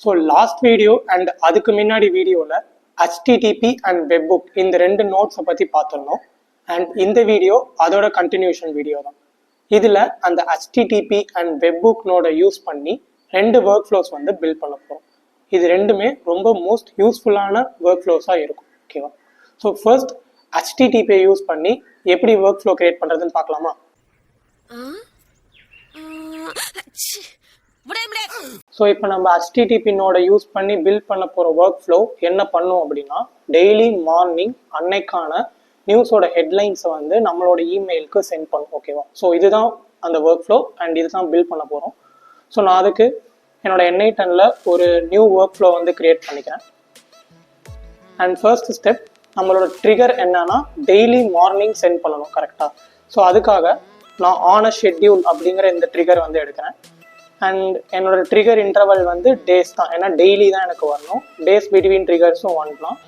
So last video and அதுக்கு முன்னாடி வீடியோவில் HTTP அண்ட் வெப்புக் இந்த ரெண்டு நோட்ஸை பற்றி பார்த்துருந்தோம். அண்ட் இந்த வீடியோ அதோட கண்டினியூஷன் வீடியோ தான். இதில் அந்த HTTP அண்ட் வெப்புக் நோடை யூஸ் பண்ணி ரெண்டு ஒர்க் ஃப்ளோஸ் வந்து பில்ட் பண்ண போகிறோம். இது ரெண்டுமே ரொம்ப மோஸ்ட் யூஸ்ஃபுல்லான ஒர்க் ஃப்ளோஸாக இருக்கும். ஓகேவா? ஸோ ஃபர்ஸ்ட் HTTP யூஸ் பண்ணி எப்படி ஒர்க் ஃப்ளோ கிரியேட் பண்ணுறதுன்னு பார்க்கலாமா? ஸோ இப்போ நம்ம HTTP நோட யூஸ் பண்ணி பில்ட் பண்ண போகிற ஒர்க் ஃப்ளோ என்ன பண்ணும் அப்படின்னா, டெய்லி மார்னிங் அன்னைக்கான நியூஸோட ஹெட்லைன்ஸை வந்து நம்மளோட இமெயிலுக்கு சென்ட் பண்ணும். ஓகேவா? ஸோ இதுதான் அந்த ஒர்க் ஃப்ளோ அண்ட் இதுதான் பில்ட் பண்ண போகிறோம். ஸோ நான் அதுக்கு என்னோட N8Nல ஒரு நியூ ஒர்க் ஃப்ளோ வந்து கிரியேட் பண்ணிக்கிறேன். அண்ட் ஃபர்ஸ்ட் ஸ்டெப் நம்மளோட ட்ரிகர் என்னன்னா டெய்லி மார்னிங் சென்ட் பண்ணணும். கரெக்டாக? ஸோ அதுக்காக நான் ஆன் அ ஷெட்யூல் அப்படிங்கிற இந்த ட்ரிகர் வந்து எடுக்கிறேன். அண்ட் என்னோட ட்ரிகர் இன்டர்வல் வந்து டேஸ் தான், ஏன்னா டெய்லி தான் எனக்கு வரணும். டேஸ் பிட்வீன் ட்ரிகர்ஸும் வாங்கலாம்.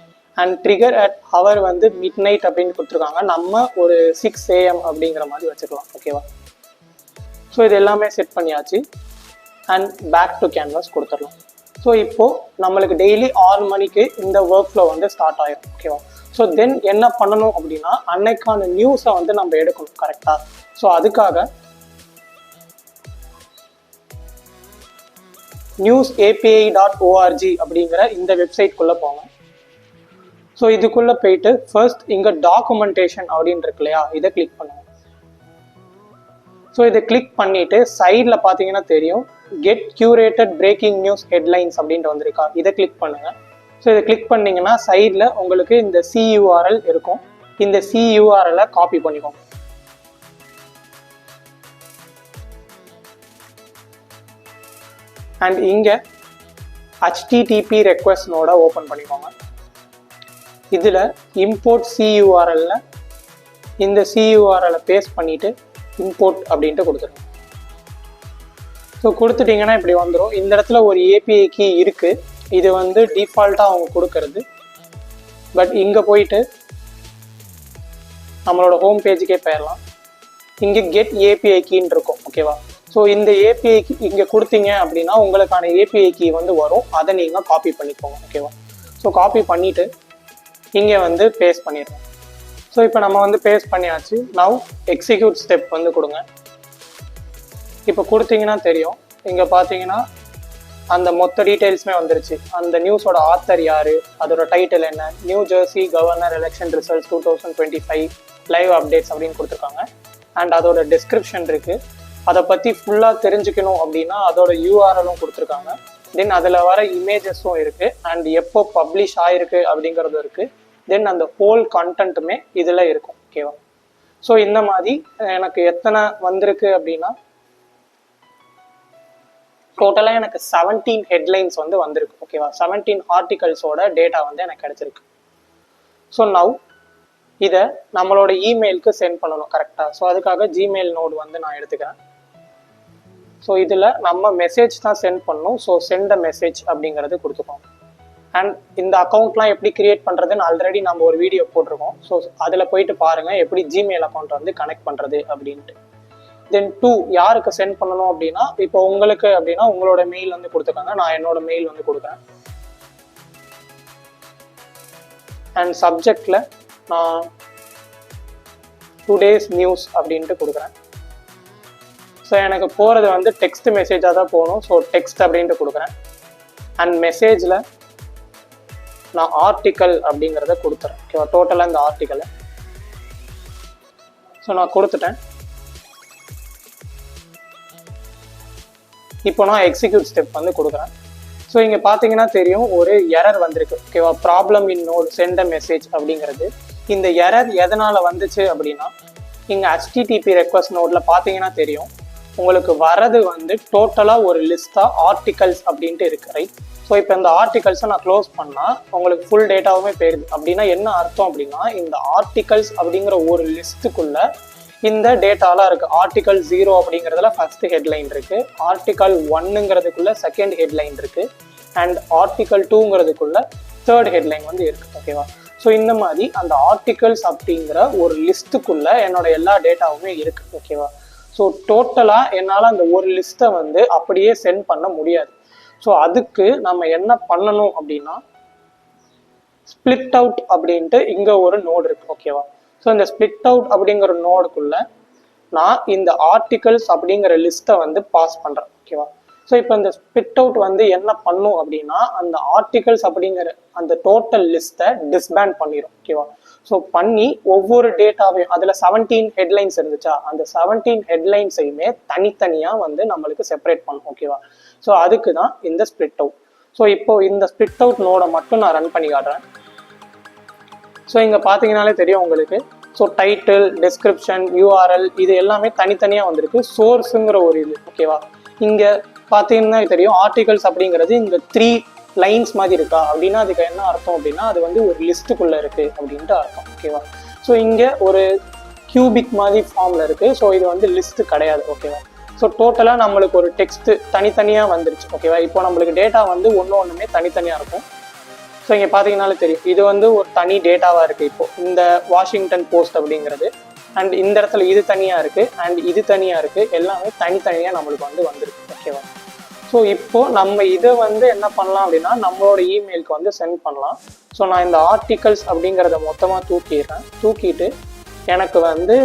அண்ட் ட்ரிகர் அட் ஹவர் வந்து மிட் நைட் அப்படின்னு கொடுத்துருக்காங்க. நம்ம ஒரு 6 AM அப்படிங்கிற மாதிரி வச்சுக்கலாம். ஓகேவா? ஸோ இது எல்லாமே செட் பண்ணியாச்சு. அண்ட் பேக் டு கேன்வாஸ் கொடுத்துடலாம். ஸோ இப்போது நம்மளுக்கு டெய்லி 6 மணிக்கு இந்த ஒர்க் ஃப்ளோ வந்து ஸ்டார்ட் ஆகிடும். ஓகேவா? ஸோ தென் என்ன பண்ணணும் அப்படின்னா, அன்னைக்கான நியூஸை வந்து நம்ம எடுக்கணும். கரெக்டாக? ஸோ அதுக்காக newsapi.org அப்படிங்கிற இந்த வெப்சைட்குள்ளே போங்க. ஸோ இதுக்குள்ளே போயிட்டு ஃபர்ஸ்ட் இங்கே டாக்குமெண்டேஷன் அப்படின்னு இருக்கு இல்லையா, இதை கிளிக் பண்ணுங்க. ஸோ இதை கிளிக் பண்ணிட்டு சைடில் பார்த்தீங்கன்னா தெரியும் get curated breaking news headlines அப்படின்ட்டு வந்திருக்கா, இதை கிளிக் பண்ணுங்க. ஸோ இதை கிளிக் பண்ணிங்கன்னா சைடில் உங்களுக்கு இந்த CURL இருக்கும். இந்த CURL-ஐ காப்பி பண்ணிக்கோங்க. அண்ட் இங்கே HTTP ரெக்வெஸ்ட் நோட ஓப்பன் பண்ணிக்கோங்க. இதில் இம்போர்ட் CURL-ல இந்த CURL-ஐ பேஸ்ட் பண்ணிவிட்டு இம்போர்ட் அப்படின்ட்டு கொடுத்துருங்க. ஸோ கொடுத்துட்டிங்கன்னா இப்படி வந்துடும். இந்த இடத்துல ஒரு API கீ இருக்குது. இது வந்து டிஃபால்ட்டாக அவங்க கொடுக்கறது. பட் இங்கே போயிட்டு நம்மளோட ஹோம் பேஜுக்கே போயிடலாம். இங்கே கெட் API கீன்னு இருக்கும். ஓகேவா? ஸோ இந்த API இங்கே கொடுத்தீங்க அப்படின்னா உங்களுக்கான API கீ வந்து வரும். அதை நீங்கள் காப்பி பண்ணிக்கோங்க. ஓகேவா? ஸோ காப்பி பண்ணிவிட்டு இங்கே வந்து பேஸ்ட் பண்ணிடுங்க. ஸோ இப்போ நம்ம வந்து பேஸ்ட் பண்ணியாச்சு. நவ் எக்ஸிக்யூட் ஸ்டெப் வந்து கொடுங்க. இப்போ கொடுத்தீங்கன்னா தெரியும், இங்கே பார்த்தீங்கன்னா அந்த மொத்த டீட்டெயில்ஸுமே வந்துருச்சு. அந்த நியூஸோட ஆத்தர் யார், அதோட டைட்டில் என்ன, new Jersey governor election results 2025 live updates அப்படின்னு கொடுத்துருக்காங்க. அண்ட் அதோட டிஸ்கிரிப்ஷன் இருக்குது. அதை பற்றி ஃபுல்லாக தெரிஞ்சுக்கணும் அப்படின்னா அதோட URL-ம் கொடுத்துருக்காங்க. தென் அதில் வர இமேஜஸும் இருக்குது. அண்ட் எப்போ பப்ளிஷ் ஆகிருக்கு அப்படிங்கிறதும் இருக்குது. தென் அந்த ஹோல் கண்டென்ட்டுமே இதில் இருக்கும். ஓகேவா? ஸோ இந்த மாதிரி எனக்கு எத்தனை வந்திருக்கு அப்படின்னா டோட்டலாக எனக்கு 17 ஹெட்லைன்ஸ் வந்து வந்திருக்கு. ஓகேவா? 17 ஆர்டிகல்ஸோட டேட்டா வந்து எனக்கு கிடைச்சிருக்கு. ஸோ நவ் இதை நம்மளோட இமெயிலுக்கு சென்ட் பண்ணணும். கரெக்டாக? ஸோ அதுக்காக Gmail நோடு வந்து நான் எடுத்துக்கிறேன். ஸோ இதில் நம்ம மெசேஜ் தான் சென்ட் பண்ணணும். ஸோ சென்ட் அ மெசேஜ் அப்படிங்கிறது கொடுத்துக்கோங்க. அண்ட் இந்த அக்கௌண்ட்லாம் எப்படி கிரியேட் பண்ணுறதுன்னு ஆல்ரெடி நம்ம ஒரு வீடியோ போட்டிருக்கோம். ஸோ அதில் போயிட்டு பாருங்கள் எப்படி Gmail அக்கௌண்ட் வந்து கனெக்ட் பண்ணுறது அப்படின்ட்டு. தென் 2 யாருக்கு சென்ட் பண்ணணும் அப்படின்னா, இப்போ உங்களுக்கு அப்படின்னா உங்களோட மெயில் வந்து கொடுத்துருக்காங்க. நான் என்னோட மெயில் வந்து கொடுக்குறேன். அண்ட் சப்ஜெக்டில் நான் டுடேஸ் நியூஸ் அப்படின்ட்டு கொடுக்குறேன். ஸோ எனக்கு போகிறது வந்து டெக்ஸ்ட் மெசேஜாக தான் போகணும். ஸோ டெக்ஸ்ட் அப்படின்ட்டு கொடுக்குறேன். அண்ட் மெசேஜில் நான் ஆர்டிக்கல் அப்படிங்கிறத கொடுத்துறேன். ஓகேவா? டோட்டலாக இந்த ஆர்டிக்கலை ஸோ நான் கொடுத்துட்டேன். இப்போ நான் எக்ஸிக்யூட் ஸ்டெப் வந்து கொடுக்குறேன். ஸோ இங்கே பார்த்தீங்கன்னா தெரியும் ஒரு எரர் வந்திருக்கு. ஓகேவா? Problem in not sent a message அப்படிங்கிறது. இந்த எரர் எதனால் வந்துச்சு அப்படின்னா, இங்கே HTTP ரெக்வஸ்ட் நோட்டில் பார்த்தீங்கன்னா தெரியும் உங்களுக்கு வரது வந்து டோட்டலாக ஒரு லிஸ்ட்டாக ஆர்டிகல்ஸ் அப்படின்ட்டு இருக்கு. ரைட்? ஸோ இப்போ இந்த ஆர்டிகல்ஸை நான் க்ளோஸ் பண்ணால் உங்களுக்கு ஃபுல் டேட்டாவுமே போயிடுது. அப்படின்னா என்ன அர்த்தம் அப்படின்னா, இந்த ஆர்டிகல்ஸ் அப்படிங்கிற ஒரு லிஸ்ட்டுக்குள்ளே இந்த டேட்டாலாம் இருக்குது. ஆர்டிகல் 0 அப்படிங்கிறதுல ஃபர்ஸ்ட் ஹெட்லைன் இருக்குது. ஆர்டிகல் 1ங்கிறதுக்குள்ள செகண்ட் ஹெட்லைன் இருக்குது. அண்ட் ஆர்டிகல் 2ங்கிறதுக்குள்ள தேர்ட் ஹெட்லைன் வந்து இருக்குது. ஓகேவா? ஸோ இந்த மாதிரி அந்த ஆர்டிகல்ஸ் அப்படிங்கிற ஒரு லிஸ்ட்டுக்குள்ள என்னோட எல்லா டேட்டாவுமே இருக்குது. ஓகேவா? ஸோ டோட்டலாக என்னால் அந்த ஒரு லிஸ்ட்டை வந்து அப்படியே சென்ட் பண்ண முடியாது. ஸோ அதுக்கு நம்ம என்ன பண்ணணும் அப்படின்னா ஸ்பிளிட் அவுட் அப்படின்ட்டு இங்கே ஒரு நோடு இருக்கு, ஓகேவா. ஸோ இந்த ஸ்பிளிட் அவுட் அப்படிங்கிற நோடுக்குள்ள நான் இந்த ஆர்டிகல்ஸ் அப்படிங்கிற லிஸ்ட்டை வந்து பாஸ் பண்ணுறேன், ஓகேவா. ஸோ இப்போ இந்த ஸ்பிளிட் அவுட் வந்து என்ன பண்ணும் அப்படின்னா அந்த ஆர்டிகல்ஸ் அப்படிங்கிற அந்த டோட்டல் லிஸ்ட்டை டிஸ்பேண்ட் பண்ணிடும், ஓகேவா. ஸோ பண்ணி ஒவ்வொரு டேட்டாவையும் அதில் 17 ஹெட்லைன்ஸ் இருந்துச்சா அந்த 17 ஹெட்லைன்ஸையுமே தனித்தனியாக வந்து நம்மளுக்கு செப்பரேட் பண்ணும், ஓகேவா. ஸோ அதுக்கு தான் இந்த ஸ்பிளிட் அவுட். ஸோ இப்போ இந்த ஸ்பிளிட் அவுட் நோடை மட்டும் நான் ரன் பண்ணி காட்டுறேன். ஸோ இங்கே பார்த்தீங்கன்னாலே தெரியும் உங்களுக்கு. ஸோ டைட்டில், டெஸ்கிரிப்ஷன், யூஆர்எல் இது எல்லாமே தனித்தனியாக வந்திருக்கு. சோர்ஸுங்கிற ஒரு இது, ஓகேவா. இங்கே பார்த்தீங்கன்னா தெரியும் ஆர்டிகல்ஸ் அப்படிங்கிறது இங்கே 3 லைன்ஸ் மாதிரி இருக்கா அப்படின்னா அதுக்கு என்ன அர்த்தம் அப்படின்னா அது வந்து ஒரு லிஸ்ட்டுக்குள்ளே இருக்குது அப்படின்ட்டு அர்த்தம், ஓகேவா. ஸோ இங்கே ஒரு கியூபிக் மாதிரி ஃபார்மில் இருக்குது. ஸோ இது வந்து லிஸ்ட்டு கிடையாது, ஓகேவா. ஸோ டோட்டலாக நம்மளுக்கு ஒரு டெக்ஸ்ட்டு தனித்தனியாக வந்துருச்சு, ஓகேவா. இப்போ நம்மளுக்கு டேட்டா வந்து ஒன்றுமே தனித்தனியாக இருக்கும். ஸோ இங்கே பார்த்தீங்கன்னாலே தெரியும் இது வந்து ஒரு தனி டேட்டாவாக இருக்குது. இப்போ இந்த வாஷிங்டன் போஸ்ட் அப்படிங்கிறது அண்ட் இந்த இடத்துல இது தனியாக இருக்குது அண்ட் இது தனியாக இருக்குது, எல்லாமே தனித்தனியாக நம்மளுக்கு வந்து வந்திருக்கு, ஓகேவா. ஸோ இப்போ நம்ம இதை வந்து என்ன பண்ணலாம் அப்படின்னா நம்மளோட இமெயிலுக்கு வந்து சென்ட் பண்ணலாம். ஸோ நான் இந்த ஆர்டிகல்ஸ் அப்படிங்கிறத மொத்தமாக தூக்கிட்டு எனக்கு வந்து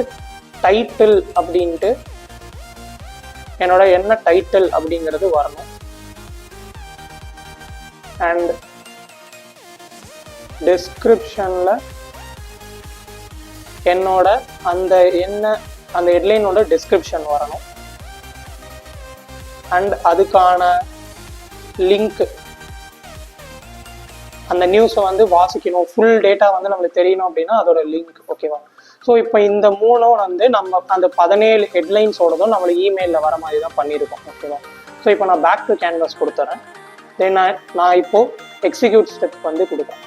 டைட்டில் அப்படின்ட்டு என்னோட என்ன டைட்டில் அப்படிங்கிறது வரணும் அண்ட் டிஸ்கிரிப்ஷனில் என்னோட அந்த ஹெட்லைனோட டிஸ்கிரிப்ஷன் வரணும் அண்ட் அதுக்கான லிங்க் அந்த நியூஸை வந்து வாசிக்கணும், ஃபுல் டேட்டா வந்து நம்மளுக்கு தெரியணும் அப்படின்னா அதோட லிங்க், ஓகேவா. ஸோ இப்போ இந்த மூணும் வந்து நம்ம அந்த 17 ஹெட்லைன்ஸோடதும் நம்மளுக்கு இமெயிலில் வர மாதிரி தான் பண்ணியிருக்கோம், ஓகேவா. ஸோ இப்போ நான் பேக் டு கேன்வாஸ் கொடுத்துறேன். தென் நான் இப்போ எக்ஸிக்யூட் ஸ்டெப் வந்து கொடுக்குறேன்.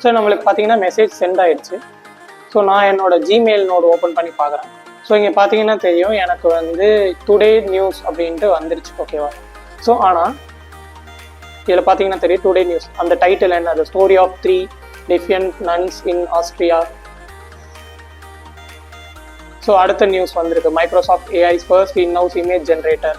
ஸோ நம்மளுக்கு பார்த்தீங்கன்னா மெசேஜ் சென்ட் ஆயிடுச்சு. ஸோ நான் என்னோட ஜிமெயில் நோடு ஓப்பன் பண்ணி பார்க்குறேன். ஸோ இங்கே பார்த்தீங்கன்னா தெரியும் எனக்கு வந்து டுடே நியூஸ் அப்படின்ட்டு வந்துருச்சு, ஓகேவா. ஸோ ஆனால் இதில் பார்த்தீங்கன்னா தெரியும் டுடே நியூஸ் அந்த டைட்டில் என்ன, the story of 3 defiant nuns in Austria. So அடுத்த நியூஸ் வந்திருக்கு, Microsoft AI's first in house image generator.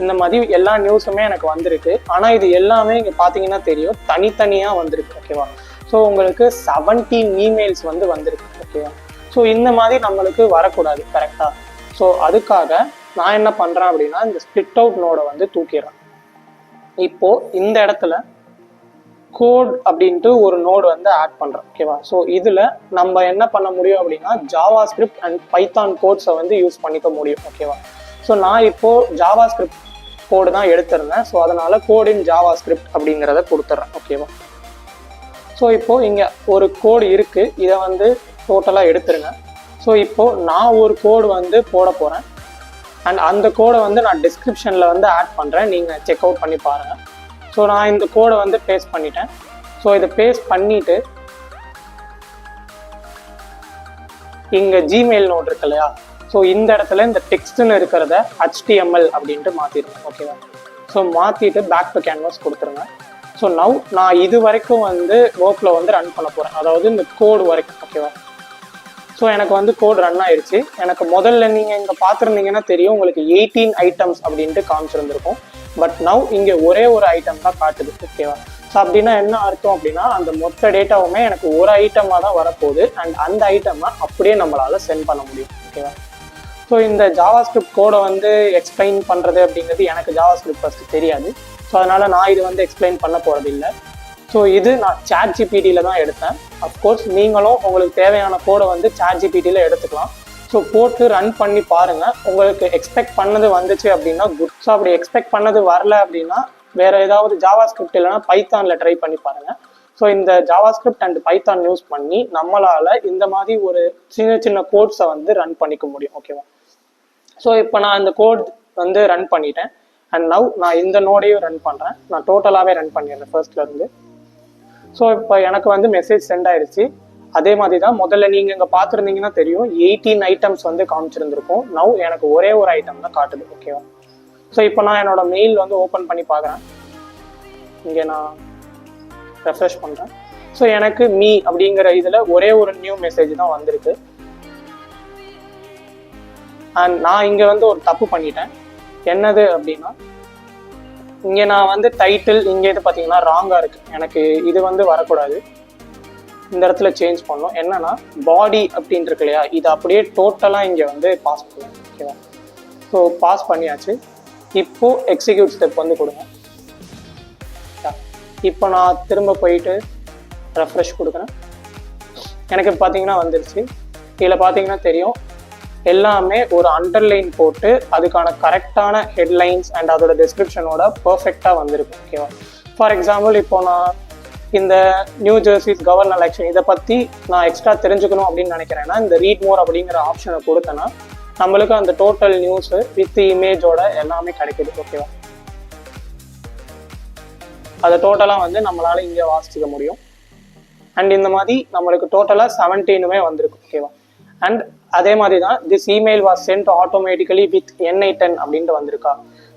இந்த மாதிரி எல்லா நியூஸுமே எனக்கு வந்திருக்கு. ஆனால் இது எல்லாமே இங்கே பார்த்தீங்கன்னா தெரியும் தனித்தனியாக வந்திருக்கு, ஓகேவா. ஸோ உங்களுக்கு 17 இமெயில்ஸ் வந்து வந்திருக்கு, ஓகேவா. ஸோ இந்த மாதிரி நம்மளுக்கு வரக்கூடாது, கரெக்டாக. ஸோ அதுக்காக நான் என்ன பண்ணுறேன் அப்படின்னா இந்த ஸ்பிளிட் அவுட் நோடை வந்து தூக்கிடுறேன். இப்போது இந்த இடத்துல கோட் அப்படின்ட்டு ஒரு நோடு வந்து ஆட் பண்ணுறேன், ஓகேவா. ஸோ இதில் நம்ம என்ன பண்ண முடியும் அப்படின்னா ஜாவா ஸ்கிரிப்ட் அண்ட் பைத்தான் கோட்ஸை வந்து யூஸ் பண்ணிக்க முடியும், ஓகேவா. ஸோ நான் இப்போது ஜாவா ஸ்கிரிப்ட் கோடு தான் எடுத்திருந்தேன். ஸோ அதனால் கோட் இன் ஜாவா ஸ்கிரிப்ட் அப்படிங்கிறத கொடுத்துட்றேன், ஓகேவா. ஸோ இப்போது இங்கே ஒரு கோடு இருக்குது, இதை வந்து டோட்டலாக எடுத்துருங்க. ஸோ இப்போது நான் ஒரு கோடு வந்து போட போகிறேன் அண்ட் அந்த கோடை வந்து நான் டிஸ்கிரிப்ஷனில் வந்து ஆட் பண்ணுறேன், நீங்கள் செக் அவுட் பண்ணி பாருங்கள். ஸோ நான் இந்த கோடை வந்து பேஸ்ட் பண்ணிட்டேன். ஸோ இதை பேஸ்ட் பண்ணிவிட்டு இங்கே ஜிமெயில் நோட் இருக்கு இல்லையா, ஸோ இந்த இடத்துல இந்த டெக்ஸ்ட்னு இருக்கிறத HTML அப்படின்ட்டு மாற்றிடுங்க, ஓகேவா. ஸோ மாற்றிட்டு பேக் டு கேன்வாஸ் கொடுத்துருங்க. ஸோ நவ் நான் இது வரைக்கும் வந்து ஒர்க்கில் வந்து ரன் பண்ண போகிறேன், அதாவது இந்த கோடு வரைக்கும், ஓகேவா. ஸோ எனக்கு வந்து கோட் ரன் ஆயிடுச்சு. எனக்கு முதல்ல நீங்கள் இங்கே பார்த்துருந்தீங்கன்னா தெரியும் உங்களுக்கு 18 ஐட்டம்ஸ் அப்படின்ட்டு காமிச்சிருந்துருக்கும். பட் நவ் இங்கே ஒரே ஒரு ஐட்டம் தான் காட்டுது, ஓகேவா. ஸோ அப்படின்னா என்ன அர்த்தம் அப்படின்னா அந்த மொத்த டேட்டாவுமே எனக்கு ஒரு ஐட்டமாக தான் வரப்போகுது அண்ட் அந்த ஐட்டமை அப்படியே நம்மளால் சென்ட் பண்ண முடியும், ஓகேவா. ஸோ இந்த ஜாவா ஸ்கிரிப்ட் கோடை வந்து எக்ஸ்பிளைன் பண்ணுறது அப்படிங்கிறது எனக்கு ஜாவா ஸ்கிரிப்ட் ஃபஸ்ட்டு தெரியாது. ஸோ அதனால் நான் இது வந்து எக்ஸ்பிளைன் பண்ண போகிறது இல்லை. ஸோ இது நான் ChatGPTயில் தான் எடுத்தேன். அஃப்கோர்ஸ் நீங்களும் உங்களுக்கு தேவையான கோடை வந்து ChatGPTயில் எடுத்துக்கலாம். ஸோ போட்டு ரன் பண்ணி பாருங்கள். உங்களுக்கு எக்ஸ்பெக்ட் பண்ணது வந்துச்சு அப்படின்னா குட். ஸோ அப்படி எக்ஸ்பெக்ட் பண்ணது வரல அப்படின்னா வேறு ஏதாவது ஜாவா ஸ்கிரிப்ட் இல்லைனா பைத்தானில் ட்ரை பண்ணி பாருங்கள். ஸோ இந்த Java script and Python use பண்ணி நம்மளால் இந்த மாதிரி ஒரு சின்ன சின்ன கோட்ஸை வந்து ரன் பண்ணிக்க முடியும், ஓகேவா. ஸோ இப்போ நான் இந்த கோட் வந்து ரன் பண்ணிட்டேன் அண்ட் நவ் நான் இந்த நோடையும் ரன் பண்ணுறேன். நான் டோட்டலாகவே ரன் பண்ணிடுறேன் ஃபர்ஸ்ட்லேருந்து. ஸோ இப்போ எனக்கு வந்து மெசேஜ் சென்ட் ஆயிடுச்சு. அதே மாதிரி தான் முதல்ல நீங்கள் இங்கே பார்த்துருந்தீங்கன்னா தெரியும் 18 ஐட்டம்ஸ் வந்து காமிச்சிருந்துருக்கும். நவ் எனக்கு ஒரே ஒரு ஐட்டம் தான் காட்டுது, ஓகேவா. ஸோ இப்போ நான் என்னோட மெயில் வந்து ஓப்பன் பண்ணி பார்க்குறேன். இங்கே நான் ரெஃப்ரெஷ் பண்ணுறேன். ஸோ எனக்கு மீ அப்படிங்கிற இதில் ஒரே ஒரு நியூ மெசேஜ் தான் வந்திருக்கு. அண்ட் நான் இங்கே வந்து ஒரு தப்பு பண்ணிட்டேன். என்னது அப்படின்னா, இங்கே நான் வந்து டைட்டில் இங்கே இது பார்த்தீங்கன்னா ராங்காக இருக்குது. எனக்கு இது வந்து வரக்கூடாது. இந்த இடத்துல சேஞ்ச் பண்ணணும். என்னன்னா பாடி அப்படின்ட்டு இருக்கு இல்லையா, இது அப்படியே டோட்டலாக இங்கே வந்து பாஸ் பண்ணுவேன். ஓகேவா? ஸோ பாஸ் பண்ணியாச்சு. இப்போ எக்ஸிக்யூட் ஸ்டெப் வந்து கொடுங்க. இப்போ நான் திரும்ப போயிட்டு ரெஃப்ரெஷ் கொடுக்குறேன். எனக்கு பார்த்தீங்கன்னா வந்துருச்சு. இதில் பார்த்தீங்கன்னா தெரியும், எல்லாமே ஒரு அண்டர்லைன் போட்டு அதுக்கான கரெக்டான ஹெட்லைன்ஸ் அண்ட் அதோட டிஸ்கிரிப்ஷனோட பர்ஃபெக்டாக வந்திருக்கு. ஓகேவா? ஃபார் எக்ஸாம்பிள், இப்போ நான் இந்த நியூ ஜெர்சிஸ் கவர்னர் எலெக்ஷன் இதை பற்றி நான் எக்ஸ்ட்ரா தெரிஞ்சுக்கணும் அப்படின்னு நினைக்கிறேன்னா, இந்த ரீட் மோர் அப்படிங்கிற ஆப்ஷனை கொடுத்தேன்னா நம்மளுக்கு அந்த டோட்டல் நியூஸு வித் இமேஜோட எல்லாமே கிடைக்குது. ஓகேவா? அதை டோட்டலாக வந்து நம்மளால இங்கே வாசிச்சுக்க முடியும். அண்ட் இந்த மாதிரி நம்மளுக்கு டோட்டலாக 17 வந்திருக்கு. ஓகேவா? அண்ட் அதே மாதிரி தான் this email was send automatically with NI10 அப்படின்ட்டு வந்திருக்கா.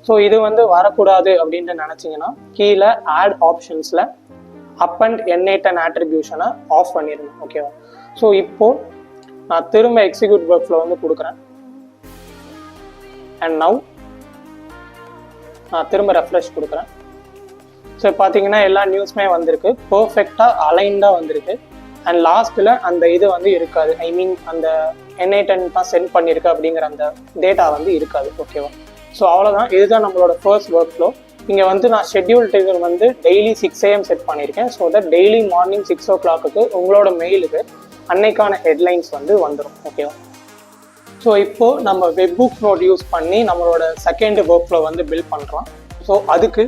ஸோ இது வந்து வரக்கூடாது அப்படின்ட்டு நினச்சிங்கன்னா கீழே ஆட் ஆப்ஷன்ஸில் அப் அண்ட் NI10 ஆட்ரிபியூஷனை ஆஃப் பண்ணிடுங்க. ஓகேவா? ஸோ இப்போ நான் திரும்ப எக்ஸிக்யூட் ஒர்க் ஃப்ளோ வந்து கொடுக்குறேன். அண்ட் நவ் நான் திரும்ப ரெஃப்ரெஷ் கொடுக்குறேன். ஸோ பார்த்தீங்கன்னா எல்லா நியூஸுமே வந்திருக்கு, பர்ஃபெக்டாக அலைன்டாக வந்திருக்கு. அண்ட் லாஸ்ட்டில் அந்த இது வந்து இருக்காது. ஐ மீன் அந்த NI10 தான் சென்ட் பண்ணியிருக்கு அப்படிங்கிற அந்த டேட்டா வந்து இருக்காது. ஓகேவா? ஸோ அவ்வளோதான். இதுதான் நம்மளோட ஃபர்ஸ்ட் ஒர்க் ஃப்ளோ. இங்கே வந்து நான் ஷெட்யூல் டைம் வந்து டெய்லி 6 AM செட் பண்ணியிருக்கேன். So that daily morning 6 o'clock உங்களோட மெயிலுக்கு அன்னைக்கான ஹெட்லைன்ஸ் வந்து வந்துடும். ஓகேவா? ஸோ இப்போது நம்ம வெப்புக் நோட் யூஸ் பண்ணி நம்மளோட செகண்ட் ஒர்க் ஃப்ளோ வந்து பில்ட் பண்ணுறோம். ஸோ அதுக்கு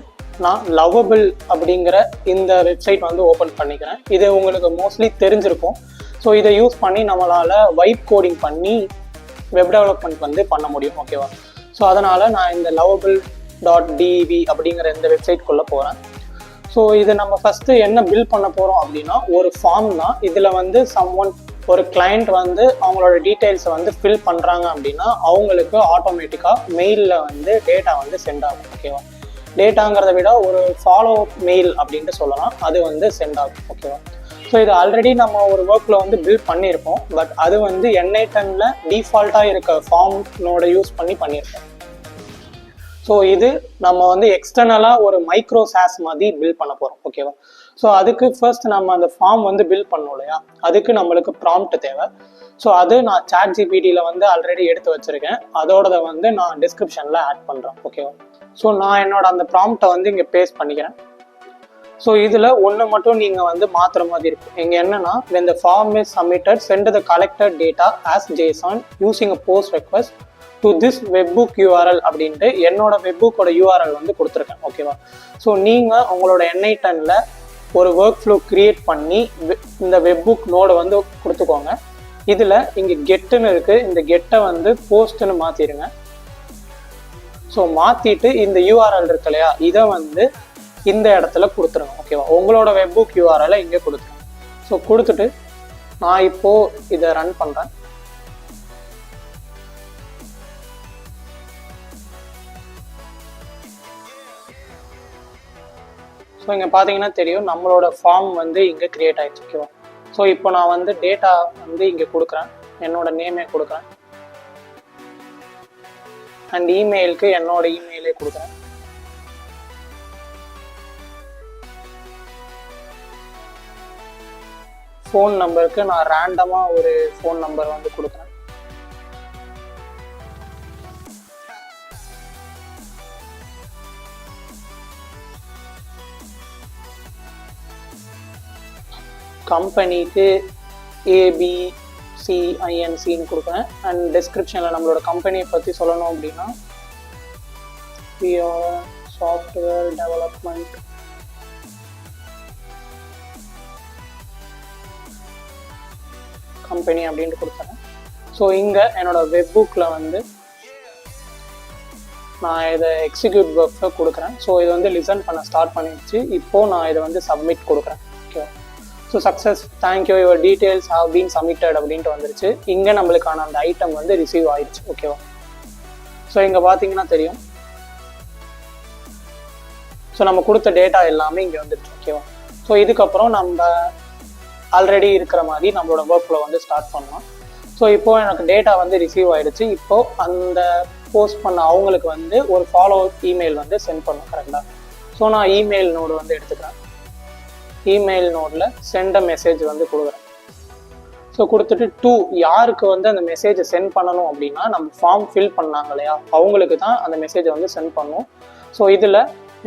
நான் லவ்வபிள் அப்படிங்கிற இந்த வெப்சைட் வந்து ஓப்பன் பண்ணிக்கிறேன். இது உங்களுக்கு மோஸ்ட்லி தெரிஞ்சிருக்கும். ஸோ இதை யூஸ் பண்ணி நம்மளால் வைப் கோடிங் பண்ணி வெப் டெவலப்மெண்ட் வந்து பண்ண முடியும். ஓகேவா? ஸோ அதனால் நான் இந்த lovable.dev அப்படிங்கிற இந்த வெப்சைட்குள்ளே போகிறேன். ஸோ இது நம்ம ஃபஸ்ட்டு என்ன பில்ட் பண்ண போகிறோம் அப்படின்னா, ஒரு ஃபார்ம் தான். இதில் வந்து ஒரு கிளைண்ட் வந்து அவங்களோட டீட்டெயில்ஸை வந்து ஃபில் பண்ணுறாங்க அப்படின்னா அவங்களுக்கு ஆட்டோமேட்டிக்காக மெயிலில் வந்து டேட்டா வந்து சென்ட் ஆகும். ஓகேவா? டேட்டாங்கிறத விட ஒரு ஃபாலோ மெயில் அப்படின்ட்டு சொல்லலாம், அது வந்து சென்ட் ஆகும். ஓகேவா? ஸோ இது ஆல்ரெடி நம்ம ஒரு ஒர்க்கில் வந்து பில்ட் பண்ணியிருப்போம். பட் அது வந்து NI10 டிஃபால்ட்டாக இருக்க ஃபார்ம்னோட யூஸ் பண்ணி பண்ணியிருக்கோம். ஸோ இது நம்ம வந்து எக்ஸ்டர்னலாக ஒரு மைக்ரோ சாஸ் மாதிரி பில்ட் பண்ண போகிறோம். ஓகேவா? ஸோ அதுக்கு ஃபர்ஸ்ட் நம்ம அந்த ஃபார்ம் வந்து பில்ட் பண்ணோம் இல்லையா, அதுக்கு நம்மளுக்கு ப்ராம்ப்ட் தேவை. ஸோ அது நான் ChatGPTயில் வந்து ஆல்ரெடி எடுத்து வச்சுருக்கேன். அதோடதை வந்து நான் டிஸ்கிரிப்ஷனில் ஆட் பண்ணுறேன். ஓகேவா? ஸோ நான் என்னோட அந்த ப்ராம்ப்டை வந்து இங்கே பேஸ்ட் பண்ணிக்கிறேன். ஸோ இதில் ஒன்று மட்டும் நீங்கள் வந்து மாற்றுற மாதிரி இருக்கும். இங்கே என்னென்னா, when the form is submitted, send the collected data as JSON using a post request to this webbook URL அப்படின்ட்டு என்னோட வெப்புக்கோட URL வந்து கொடுத்துருக்கேன். ஓகேவா? ஸோ நீங்கள் உங்களோட NI10 ஒரு ஒர்க் ஃப்ளோ க்ரியேட் பண்ணி இந்த வெப்புக் நோடை வந்து கொடுத்துக்கோங்க. இதில் இங்கே கெட்டுன்னு இருக்குது, இந்த கெட்டை வந்து போஸ்ட்டுன்னு மாற்றிடுங்க. ஸோ மாற்றிட்டு இந்த URL இருக்கு இல்லையா, இதை வந்து இந்த இடத்துல கொடுத்துருங்க. ஓகேவா? உங்களோட வெப்புக் URL இங்கே கொடுத்துருங்க. ஸோ கொடுத்துட்டு நான் இப்போது இதை ரன் பண்ணுறேன். ஸோ இங்கே பார்த்தீங்கன்னா தெரியும், நம்மளோட ஃபார்ம் வந்து இங்கே க்ரியேட் ஆகிடுச்சு. ஓகேவா? ஸோ இப்போ நான் வந்து டேட்டா வந்து இங்கே கொடுக்குறேன், என்னோட நேமே கொடுக்குறேன். அண்ட் இமெயிலுக்கு என்னோட இமெயிலே கொடுக்குறேன். ஃபோன் நம்பருக்கு நான் ரேண்டமாக ஒரு ஃபோன் நம்பர் வந்து கொடுக்குறேன். கம்பெனிக்கு ABCINCன்னு கொடுக்குறேன். அண்ட் டிஸ்கிரிப்ஷனில் நம்மளோட கம்பெனியை பற்றி சொல்லணும் அப்படின்னா சாஃப்ட்வேர் டெவலப்மெண்ட் கம்பெனி அப்படின்ட்டு கொடுத்துறேன். ஸோ இங்கே என்னோட வெப்புக்கில் வந்து நான் இதை எக்ஸிக்யூட் ஒர்க்கில் கொடுக்குறேன். ஸோ இது வந்து லிசன் பண்ண ஸ்டார்ட் பண்ணிடுச்சு. இப்போது நான் இதை வந்து சப்மிட் கொடுக்குறேன். ஓகேவா? So success, thank you, your details have been submitted அப்படின்ட்டு வந்துருச்சு. இங்கே நம்மளுக்கான அந்த ஐட்டம் வந்து ரிசீவ் ஆயிடுச்சு. ஓகேவா? ஸோ இங்கே பார்த்தீங்கன்னா தெரியும், ஸோ நம்ம கொடுத்த டேட்டா எல்லாமே இங்கே வந்துடுச்சு. ஓகேவா? ஸோ இதுக்கப்புறம் நம்ம ஆல்ரெடி இருக்கிற மாதிரி நம்மளோட ஒர்க் ஃப்ளோ வந்து ஸ்டார்ட் பண்ணலாம். ஸோ இப்போது எனக்கு டேட்டா வந்து ரிசீவ் ஆகிடுச்சு. இப்போது அந்த போஸ்ட் பண்ண அவங்களுக்கு வந்து ஒரு ஃபாலோ இமெயில் வந்து சென்ட் பண்ணும். கரெக்டாக? ஸோ நான் இமெயில் நோடு வந்து எடுத்துக்கிறேன். இமெயில் நோடில் சென்ட் மெசேஜ் வந்து கொடுக்குறேன். ஸோ கொடுத்துட்டு யாருக்கு வந்து அந்த மெசேஜை சென்ட் பண்ணணும் அப்படின்னா, நம்ம ஃபார்ம் ஃபில் பண்ணாங்க இல்லையா, அவங்களுக்கு தான் அந்த மெசேஜை வந்து சென்ட் பண்ணும். ஸோ இதில்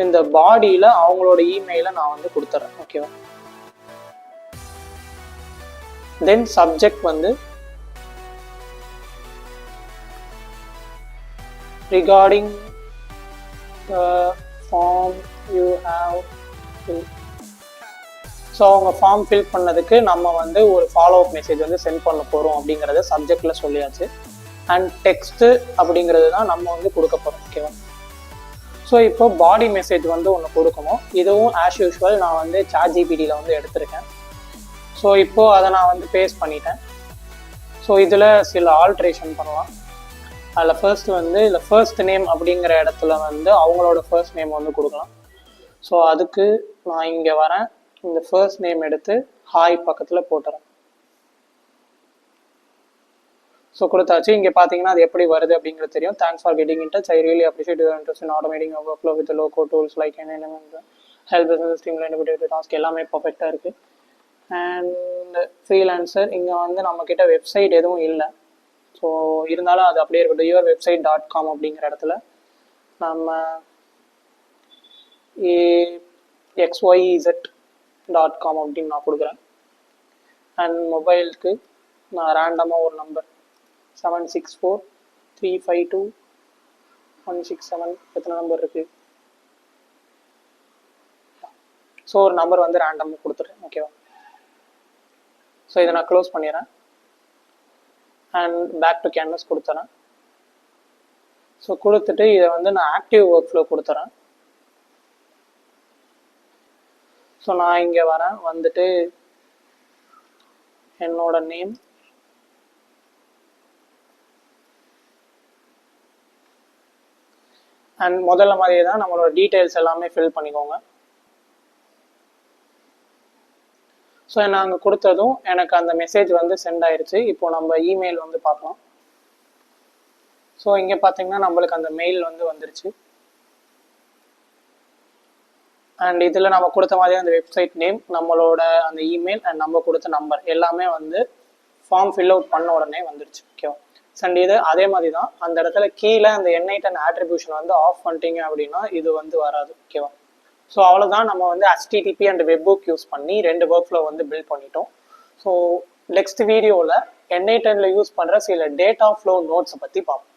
இந்த பாடியில் அவங்களோட இமெயிலை நான் வந்து கொடுத்துட்றேன். ஓகேவா? தென் சப்ஜெக்ட் வந்து regarding the form you have filled. So அவங்க ஃபார்ம் ஃபில் பண்ணதுக்கு நம்ம வந்து ஒரு ஃபாலோ அப் மெசேஜ் வந்து சென்ட் பண்ண போகிறோம் அப்படிங்கிறத சப்ஜெக்டில் சொல்லியாச்சு. அண்ட் டெக்ஸ்ட்டு அப்படிங்கிறது தான் நம்ம வந்து கொடுக்க போகிறோம். ஓகேவா? ஸோ இப்போ பாடி மெசேஜ் வந்து ஒன்று கொடுக்கணும். இதுவும் ஆஸ் யூஷுவல் நான் வந்து ChatGPTயில் வந்து எடுத்திருக்கேன். ஸோ இப்போது அதை நான் வந்து பேஸ்ட் பண்ணிட்டேன். ஸோ இதில் சில ஆல்ட்ரேஷன் பண்ணலாம். அதில் ஃபர்ஸ்ட் வந்து இல்லை ஃபர்ஸ்ட் நேம் அப்படிங்கிற இடத்துல வந்து அவங்களோட ஃபர்ஸ்ட் நேம் வந்து கொடுக்கலாம். ஸோ அதுக்கு நான் இங்கே வரேன். இந்த ஃபர்ஸ்ட் நேம் எடுத்து ஹாய் பக்கத்தில் போட்டுறேன். ஸோ கொடுத்தாச்சு. இங்கே பார்த்தீங்கன்னா அது எப்படி வருது அப்படிங்கிறது தெரியும். Thanks for getting in touch. I really appreciate your interest in automating your work flow with low code tools like help business streamline task எல்லாமே பர்ஃபெக்டாக இருக்குது. அண்ட் ஃப்ரீலான்சர் இங்கே வந்து நம்மக்கிட்ட வெப்சைட் எதுவும் இல்லை. ஸோ இருந்தாலும் அது அப்படியே இருக்கட்டும். yourwebsite.com அப்படிங்கிற இடத்துல நம்ம xyz.com அப்படின்னு நான் கொடுக்குறேன். அண்ட் மொபைலுக்கு நான் ரேண்டமாக ஒரு நம்பர் 764-352-167 எத்தனை நம்பர் இருக்குது? ஸோ ஒரு நம்பர் வந்து ரேண்டமாக கொடுத்துட்றேன். ஓகேவா? ஸோ இதை நான் க்ளோஸ் பண்ணிடுறேன். அண்ட் பேக் டு கேன்வஸ் கொடுத்துறேன். ஸோ கொடுத்துட்டு இதை வந்து நான் ஆக்டிவ் ஒர்க் ஃப்ளோ கொடுத்துறேன். ஸோ நான் இங்கே வரேன். வந்துட்டு என்னோட நேம், அண்ட் முதல்ல மாதிரியே தான் நம்மளோட டீட்டெயில்ஸ் எல்லாமே ஃபில் பண்ணிக்கோங்க. ஸோ நாங்கள் கொடுத்ததும் எனக்கு அந்த மெசேஜ் வந்து சென்ட் ஆயிடுச்சு. இப்போ நம்ம இமெயில் வந்து பார்க்கலாம். ஸோ இங்கே பார்த்தீங்கன்னா நம்மளுக்கு அந்த மெயில் வந்து வந்துருச்சு. அண்ட் இதில் நம்ம கொடுத்த மாதிரியே அந்த வெப்சைட் நேம், நம்மளோட அந்த இமெயில் அண்ட் நம்ம கொடுத்த நம்பர் எல்லாமே வந்து ஃபார்ம் ஃபில் அவுட் பண்ண உடனே வந்துருச்சு. ஓகேவா? அண்ட் இது அதே மாதிரி தான் அந்த இடத்துல கீழே அந்த N8 அண்ட் ஆட்ரிபியூஷன் வந்து ஆஃப் பண்ணிட்டீங்க அப்படின்னா இது வந்து வராது. ஓகேவா? ஸோ அவ்வளோதான். நம்ம வந்து HTTP அண்ட் வெப்புக் யூஸ் பண்ணி 2 ஒர்க் ஃப்ளோ வந்து பில்ட் பண்ணிட்டோம். ஸோ நெக்ஸ்ட் வீடியோவில் N8 யூஸ் பண்ணுற சில டேட்டா ஃப்ளோ நோட்ஸை பற்றி பார்ப்போம்.